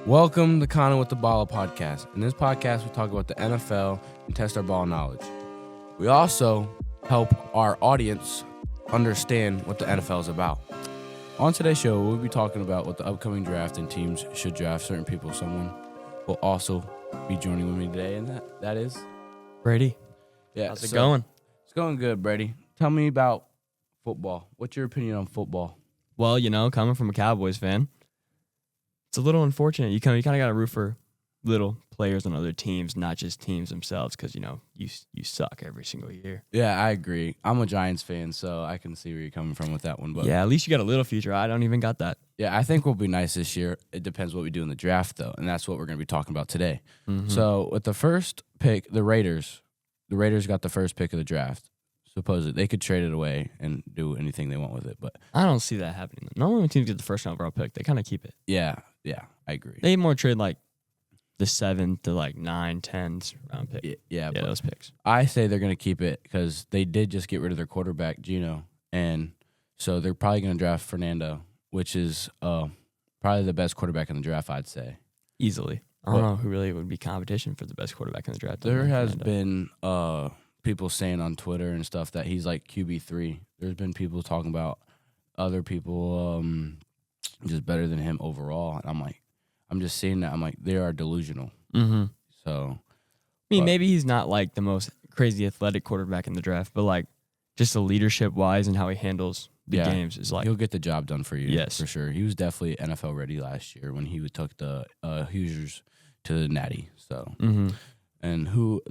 Welcome to Conna with the Balla Podcast. In this podcast, we talk about the NFL and test our ball knowledge. We also help our audience understand what the NFL is about. On today's show, we'll be talking about what the upcoming draft and teams should draft certain people. Someone will also be joining with me today, and that is Brady. Yeah, How's it going? It's going good, Brady. Tell me about football. What's your opinion on football? Well, coming from a Cowboys fan, it's a little unfortunate. You kind of got to root for little players on other teams, not just teams themselves, because, you suck every single year. Yeah, I agree. I'm a Giants fan, so I can see where you're coming from with that one. But yeah, at least you got a little future. I don't even got that. Yeah, I think we'll be nice this year. It depends what we do in the draft, though, and that's what we're going to be talking about today. Mm-hmm. So with the first pick, the Raiders got the first pick of the draft. Supposedly, they could trade it away and do anything they want with it, but I don't see that happening. Normally when teams get the first overall pick, they kind of keep it. Yeah, I agree. They more trade like the 7th to like 9, 10th round pick. Yeah, but those picks. I say they're going to keep it because they did just get rid of their quarterback, Gino, and so they're probably going to draft Fernando, which is probably the best quarterback in the draft, I'd say. Easily. I don't know who really would be competition for the best quarterback in the draft. There has been people saying on Twitter and stuff that he's like QB3. There's been people talking about other people just better than him overall. And I'm just seeing that. I'm like, they are delusional. Mm-hmm. So, maybe he's not like the most crazy athletic quarterback in the draft, but like just the leadership wise and how he handles the games is like he'll get the job done for you. Yes, for sure. He was definitely NFL ready last year when he took the Hoosiers to the Natty. So. Mm-hmm. And who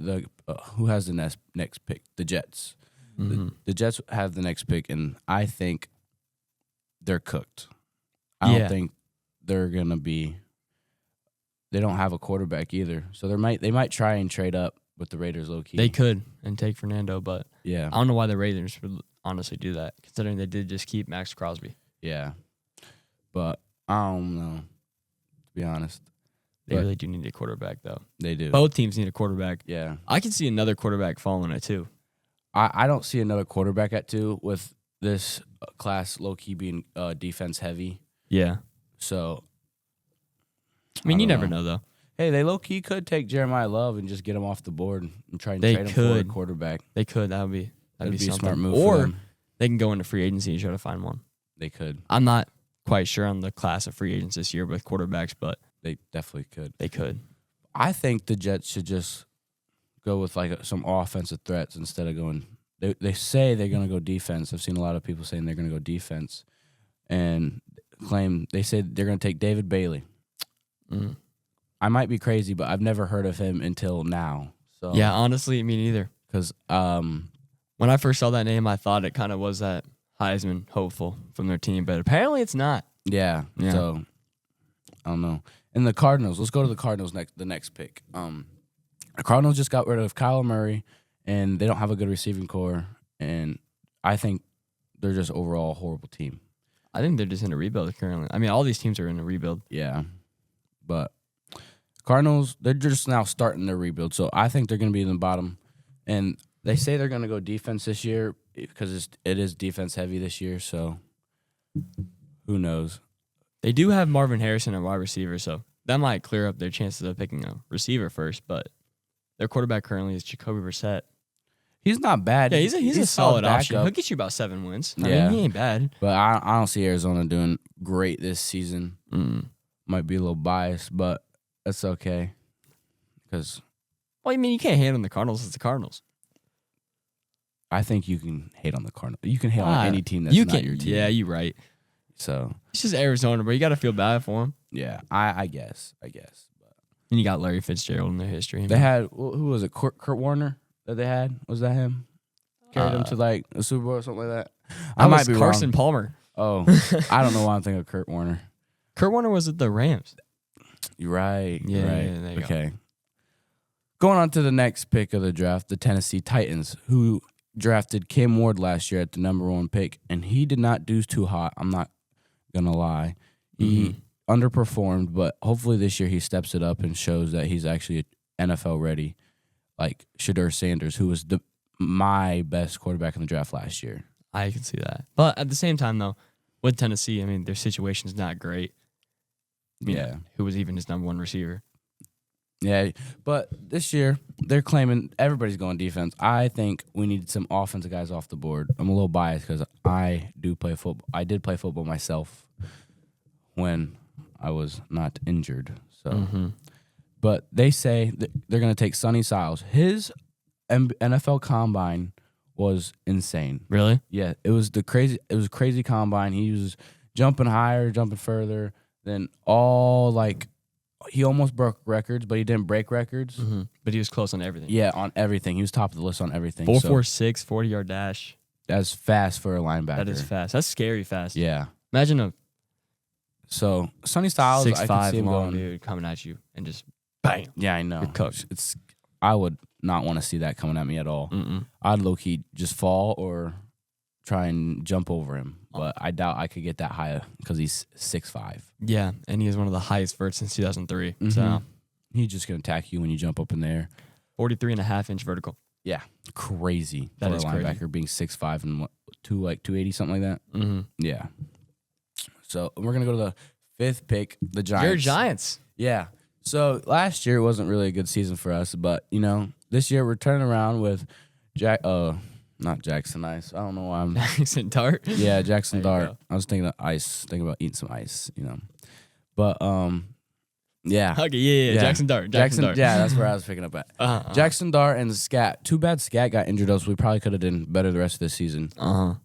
has the next pick? The Jets. Mm-hmm. The Jets have the next pick, and I think they're cooked. I don't think they're gonna be. They don't have a quarterback either, so they might try and trade up with the Raiders low key. They could and take Fernando, but yeah, I don't know why the Raiders would honestly do that, considering they did just keep Max Crosby. Yeah, but I don't know. To be honest. They really do need a quarterback, though. They do. Both teams need a quarterback. Yeah. I can see another quarterback falling at 2. I don't see another quarterback at 2 with this class low-key being defense heavy. Yeah. So, you never know, though. Hey, they low-key could take Jeremiah Love and just get him off the board and try and trade him for a quarterback. They could. That'd be a something. Smart move or for them. They can go into free agency and try to find one. They could. I'm not quite sure on the class of free agents this year with quarterbacks, but they definitely could. They could. I think the Jets should just go with like some offensive threats instead of going. They say they're going to go defense. I've seen a lot of people saying they're going to go defense, and they say they're going to take David Bailey. Mm. I might be crazy, but I've never heard of him until now. So yeah, honestly, me neither. Because when I first saw that name, I thought it kind of was that Heisman hopeful from their team, but apparently it's not. Yeah. So I don't know. And the Cardinals. Let's go to the Cardinals the next pick. The Cardinals just got rid of Kyler Murray, and they don't have a good receiving core. And I think they're just overall a horrible team. I think they're just in a rebuild currently. All these teams are in a rebuild. Yeah. But Cardinals, they're just now starting their rebuild. So I think they're going to be in the bottom. And they say they're going to go defense this year because it is defense heavy this year. So who knows? They do have Marvin Harrison at wide receiver, so that might clear up their chances of picking a receiver first. But their quarterback currently is Jacoby Brissett. He's not bad. Yeah, he's a solid option. Backup. He'll get you about 7 wins. He ain't bad. But I don't see Arizona doing great this season. Mm. Might be a little biased, but that's okay. Because you can't hate on the Cardinals. It's the Cardinals. I think you can hate on the Cardinals. You can hate on any team that's not your team. Yeah, you're right. So it's just Arizona, but you got to feel bad for them. Yeah, I guess. But. And you got Larry Fitzgerald in their history. They had who was it? Kurt Warner that they had. Was that him? Carried them to like a Super Bowl or something like that. I might be Carson Palmer. Oh, I don't know why I'm thinking of Kurt Warner. Kurt Warner was at the Rams. You're right. Yeah. Right. Yeah, there you go. Going on to the next pick of the draft, the Tennessee Titans, who drafted Cam Ward last year at the number 1 pick, and he did not do too hot. I'm not gonna lie. He underperformed, but hopefully this year he steps it up and shows that he's actually NFL ready, like Shedeur Sanders, who was my best quarterback in the draft last year. I can see that. But at the same time, though, with Tennessee, their situation is not great. Yeah. Who was even his number one receiver. Yeah, but this year they're claiming everybody's going defense. I think we need some offensive guys off the board. I'm a little biased because I do play football. I did play football myself when I was not injured. So, but they say that they're going to take Sonny Styles. His NFL combine was insane. Really? Yeah, it was a crazy combine. He was jumping higher, jumping further than all like. He almost broke records, but he didn't break records. But he was close on everything. Yeah, on everything. He was top of the list on everything. 4.46, 40-yard dash. That's fast for a linebacker. That is fast. That's scary fast. Yeah. Imagine a So Sonny Styles, 6'5" I can see him long going. dude coming at you and just bam. Yeah, I know. You're cooked. I would not want to see that coming at me at all. I'd low key just fall or try and jump over him, but I doubt I could get that high because he's 6'5". Yeah, and he is one of the highest verts since 2003. So He's just gonna attack you when you jump up in there. 43.5-inch vertical. Yeah, crazy That for is a crazy. linebacker being 6'5" and 280 something like that. Yeah. So we're gonna go to the 5th pick, the Giants. You're Giants. Yeah. So last year wasn't really a good season for us, but this year we're turning around with not Jackson Ice. I don't know why I'm. Jackson Dart. Yeah, Jackson There you Dart. go. I was thinking of ice, thinking about eating some ice, But yeah. Okay, yeah. Jackson Dart. Jackson Dart. Yeah, that's where I was picking up at. Jackson Dart and Scat. Too bad Scat got injured, else we probably could have done better the rest of this season.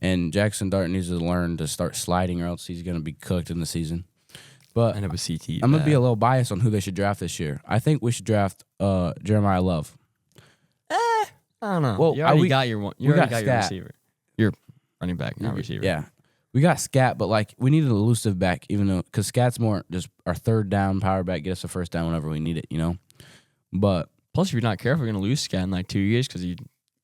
And Jackson Dart needs to learn to start sliding, or else he's gonna be cooked in the season. But And it was CT. I'm gonna be a little biased on who they should draft this year. I think we should draft Jeremiah Love. I don't know. Well, you already we got your one. You we already got got your Scat. receiver. Your running back, not receiver. Yeah. We got Scat, but we need an elusive back, even though because Scat's more just our third down power back, get us a first down whenever we need it, But Plus, if you're not careful, you're gonna lose Scat in like 2 years because you.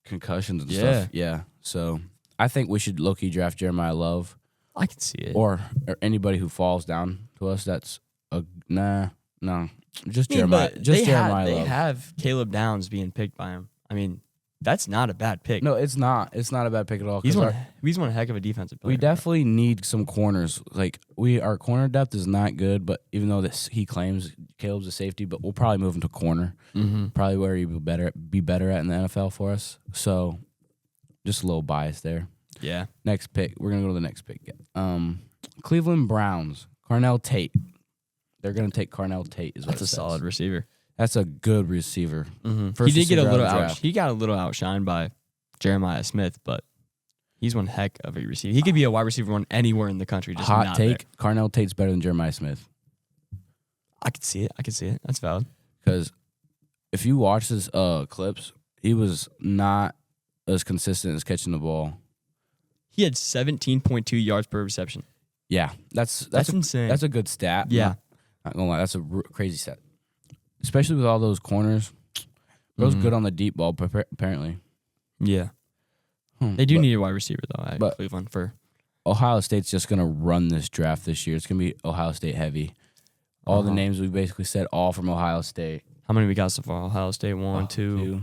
concussions and Yeah. stuff. Yeah. So I think we should low key draft Jeremiah Love I can see it. or anybody who falls down to us. That's no. Just Jeremiah. Just Jeremiah They Love. have Caleb Downs being picked by him. I mean, that's not a bad pick. No, it's not. It's not a bad pick at all. he's 'cause one heck of a defensive player. we definitely need some corners. Our corner depth is not good, but even though he claims Caleb's a safety, but we'll probably move him to corner. Probably where he'd be better at in the NFL for us. So just a little bias there. Yeah. Next pick. We're gonna go to the next pick. Cleveland Browns. Carnell Tate. They're gonna take Carnell Tate. Is what That's it a says. solid receiver. That's a good receiver. He First did get a receiver out little of the out. draft. He got a little outshined by Jeremiah Smith, but he's one heck of a receiver. He could be a wide receiver one anywhere in the country. Just Hot not take. there. Carnell Tate's better than Jeremiah Smith. I could see it. That's valid. Because if you watch his clips, he was not as consistent as catching the ball. He had 17.2 yards per reception. Yeah, that's insane. That's a good stat. Yeah. Not gonna lie, that's a crazy stat. Especially with all those corners. Bro's good on the deep ball, apparently. Yeah. They do need a wide receiver, though, at Cleveland. Ohio State's just going to run this draft this year. It's going to be Ohio State heavy. All the names we basically said, all from Ohio State. How many we got so far? Ohio State, 1, 2,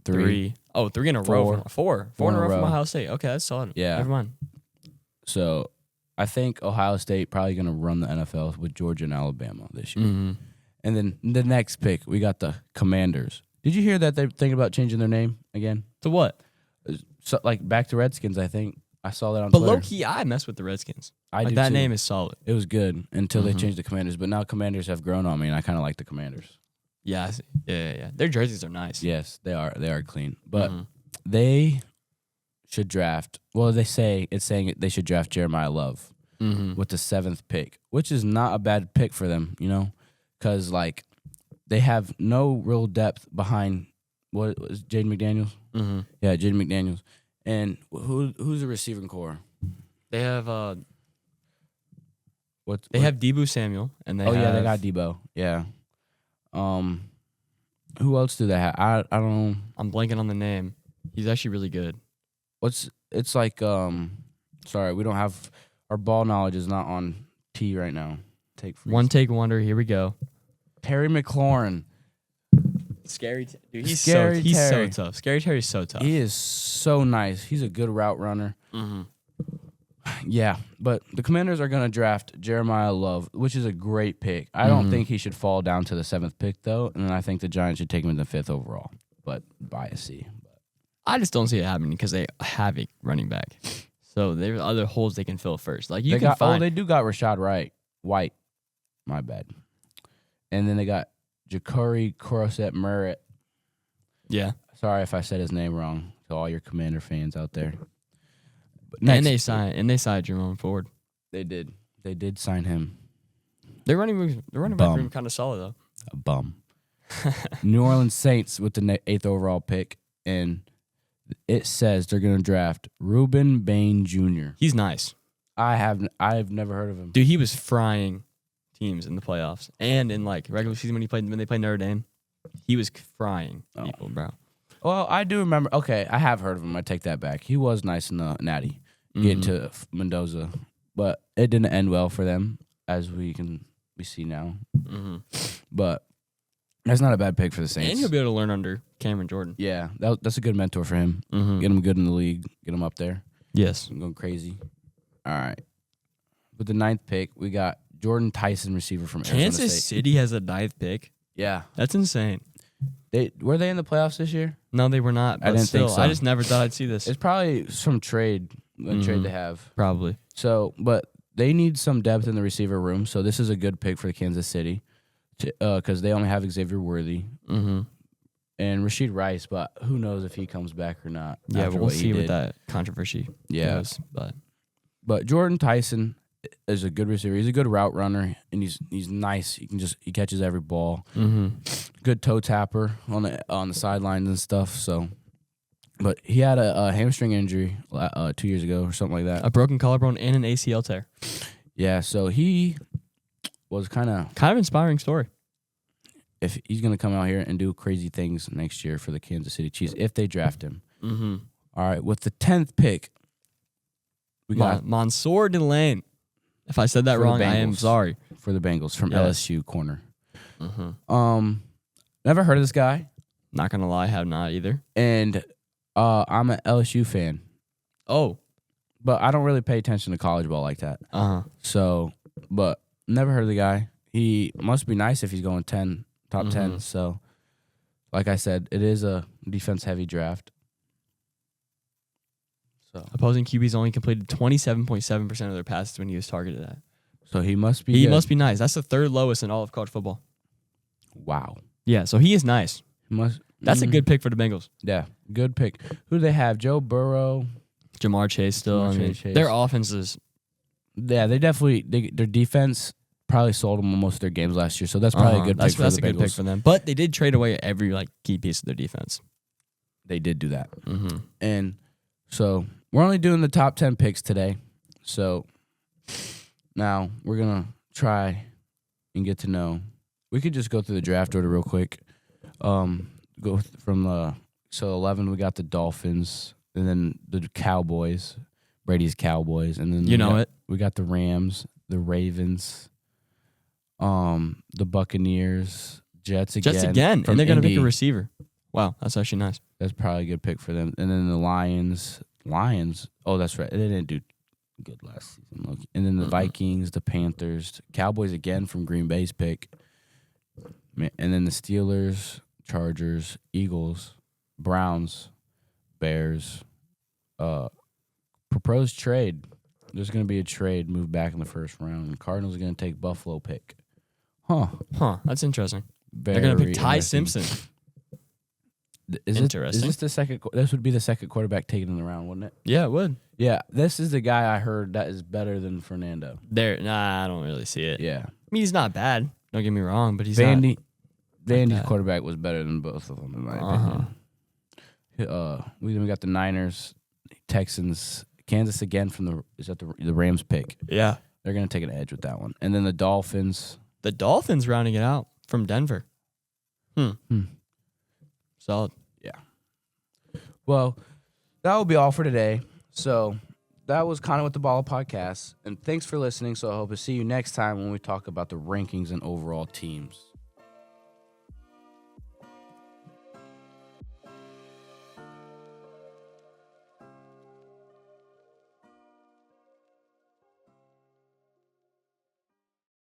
3. 3. Oh, 3 in a row. Four in a row from Ohio State. Okay, that's solid. Yeah. Never mind. So I think Ohio State probably going to run the NFL with Georgia and Alabama this year. And then the next pick, we got the Commanders. Did you hear that they're thinking about changing their name again? To what? So, back to Redskins, I think. I saw that on But Twitter. low-key, I mess with the Redskins. I do that too. name is solid. It was good until they changed the Commanders. But now Commanders have grown on me, and I kind of like the Commanders. Yeah, I see. Yeah. Their jerseys are nice. Yes, they are. They are clean. But they should draft. Well, it's saying they should draft Jeremiah Love with the 7th pick, which is not a bad pick for them, because they have no real depth behind what was Jaden McDaniels. Yeah, Jaden McDaniels. And who's the receiving core? They have What they have Deebo Samuel, and they they got Debo. Yeah. Who else do they have? I don't know. I'm blanking on the name. He's actually really good. Sorry, we don't have our ball knowledge is not on T right now. One take wonder. Here we go. Terry McLaurin. Dude, he's Scary so Terry. tough. Scary Terry's so tough. He is so nice. He's a good route runner. Yeah, but the Commanders are going to draft Jeremiah Love, which is a great pick. I don't think he should fall down to the 7th pick, though, and I think the Giants should take him in the 5th overall, but biasy. I just don't see it happening because they have a running back. So there's other holes they can fill first. Like they do got Rashad White. My bad. And then they got Ja'Cory Crosset Merritt. Yeah. Sorry if I said his name wrong to all your Commander fans out there. And they signed Jerome Ford. They did. They did sign him. Their running back room kind of solid though. A bum. New Orleans Saints with the 8th overall pick, and it says they're going to draft Reuben Bain Jr. He's nice. I've never heard of him. Dude, he was frying teams in the playoffs and in like regular season when they played Notre Dame. He was frying people, bro. Well, I do remember. Okay, I have heard of him. I take that back. He was nice in the Natty, getting to Mendoza, but it didn't end well for them, as we see now. But that's not a bad pick for the Saints. And he'll be able to learn under Cameron Jordan. Yeah, that's a good mentor for him. Get him good in the league. Get him up there. Yes. I'm going crazy. All right. With the 9th pick, we got Jordan Tyson, receiver from Arizona State. Kansas City has a 9th pick. Yeah. That's insane. Were they in the playoffs this year? No, they were not. But I didn't think so. I just never thought I'd see this. It's probably some trade they have. Probably. So, but they need some depth in the receiver room. So this is a good pick for the Kansas City, because they only have Xavier Worthy and Rashid Rice. But who knows if he comes back or not? Yeah, we'll see with that controversy. Yeah, goes, but Jordan Tyson is a good receiver. He's a good route runner, and he's nice. He catches every ball. Good toe tapper on the sidelines and stuff. So, but he had a hamstring injury 2 years ago or something like that. A broken collarbone and an ACL tear. Yeah, so he was kind of inspiring story. If he's gonna come out here and do crazy things next year for the Kansas City Chiefs, if they draft him. All right, with the 10th pick, we got Mansour Delane. If I said that wrong, I am sorry. For the Bengals from LSU corner. Never heard of this guy. Not gonna lie, have not either. And I'm an LSU fan. Oh, but I don't really pay attention to college ball like that. So, but never heard of the guy. He must be nice if he's going top 10. So, like I said, it is a defense-heavy draft. So opposing QBs only completed 27.7% of their passes when he was targeted at. So he must be. He must be nice. That's the 3rd lowest in all of college football. Wow. Yeah, so he is nice. That's a good pick for the Bengals. Yeah, good pick. Who do they have? Joe Burrow, Jamar Chase still. Chase. Their offenses. Yeah, they definitely their defense probably sold them most of their games last year. So that's probably a good pick for the Bengals. That's a good pick for them. But they did trade away every key piece of their defense. They did do that. And so we're only doing the top 10 picks today. So now we're going to try and get to know. We could just go through the draft order real quick. Go from 11, we got the Dolphins, and then the Cowboys, Brady's Cowboys. And then we got the Rams, the Ravens, the Buccaneers, Jets again. And they're going to pick a receiver. Wow, that's actually nice. That's probably a good pick for them. And then the Lions. Oh, that's right. They didn't do good last season. And then the Vikings, the Panthers, Cowboys again from Green Bay's pick. And then the Steelers, Chargers, Eagles, Browns, Bears. Proposed trade. There's going to be a trade moved back in the first round. The Cardinals are going to take Buffalo pick. That's interesting. They're going to pick Ty Simpson. Interesting. Is this the second? This would be the second quarterback taken in the round, wouldn't it? Yeah, it would. Yeah, this is the guy I heard that is better than Fernando. I don't really see it. Yeah, I mean he's not bad. Don't get me wrong, but he's Vandy's quarterback was better than both of them in my opinion. We got the Niners, Texans, Kansas again from the Rams pick. Yeah, they're gonna take an edge with that one, and then the Dolphins. The Dolphins rounding it out from Denver. Solid. Yeah. Well, that will be all for today. So that was Conna with the Balla Podcast. And thanks for listening. So I hope to see you next time when we talk about the rankings and overall teams.